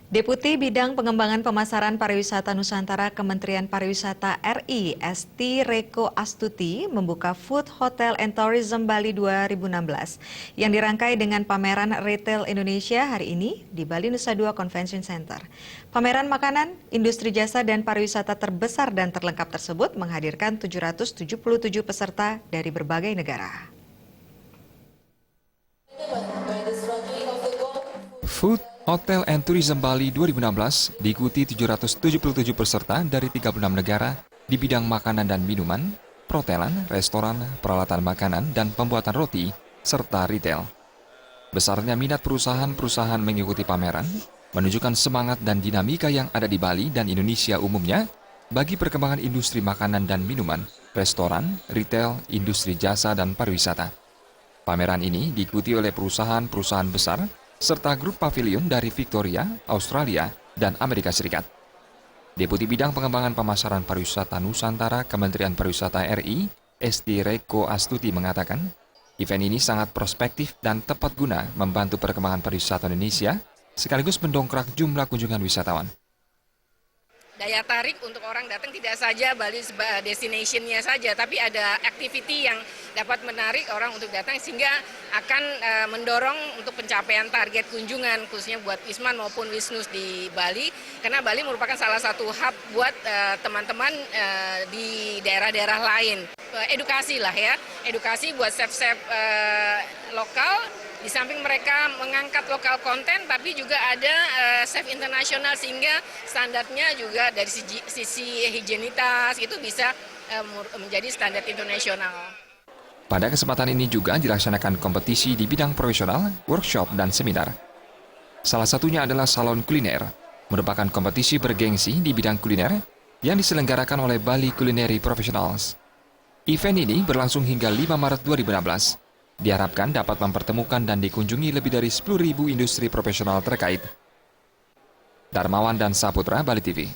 Deputi Bidang Pengembangan Pemasaran Pariwisata Nusantara Kementerian Pariwisata RI, Esti Reko Astuti, membuka Food Hotel and Tourism Bali 2016 yang dirangkai dengan pameran retail Indonesia hari ini di Bali Nusa Dua Convention Center. Pameran makanan, industri jasa dan pariwisata terbesar dan terlengkap tersebut menghadirkan 777 peserta dari berbagai negara. Food Hotel and Tourism Bali 2016 diikuti 777 peserta dari 36 negara di bidang makanan dan minuman, perhotelan, restoran, peralatan makanan, dan pembuatan roti, serta retail. Besarnya minat perusahaan-perusahaan mengikuti pameran menunjukkan semangat dan dinamika yang ada di Bali dan Indonesia umumnya bagi perkembangan industri makanan dan minuman, restoran, retail, industri jasa, dan pariwisata. Pameran ini diikuti oleh perusahaan-perusahaan besar serta grup pavilion dari Victoria, Australia, dan Amerika Serikat. Deputi Bidang Pengembangan Pemasaran Pariwisata Nusantara Kementerian Pariwisata RI, Esti Reko Astuti mengatakan, event ini sangat prospektif dan tepat guna membantu perkembangan pariwisata Indonesia, sekaligus mendongkrak jumlah kunjungan wisatawan. Daya tarik untuk orang datang tidak saja Bali destination-nya saja, tapi ada activity yang dapat menarik orang untuk datang sehingga akan mendorong untuk pencapaian target kunjungan khususnya buat Wisman maupun Wisnus di Bali, karena Bali merupakan salah satu hub buat teman-teman di daerah-daerah lain. Edukasi lah ya, edukasi buat chef-chef lokal. Di samping mereka mengangkat lokal konten, tapi juga ada chef internasional sehingga standarnya juga dari sisi higienitas itu bisa menjadi standar internasional. Pada kesempatan ini juga dilaksanakan kompetisi di bidang profesional, workshop, dan seminar. Salah satunya adalah Salon Kuliner, merupakan kompetisi bergengsi di bidang kuliner yang diselenggarakan oleh Bali Culinary Professionals. Event ini berlangsung hingga 5 Maret 2016. Diharapkan dapat mempertemukan dan dikunjungi lebih dari 10.000 industri profesional terkait. Darmawan dan Saputra, Bali TV.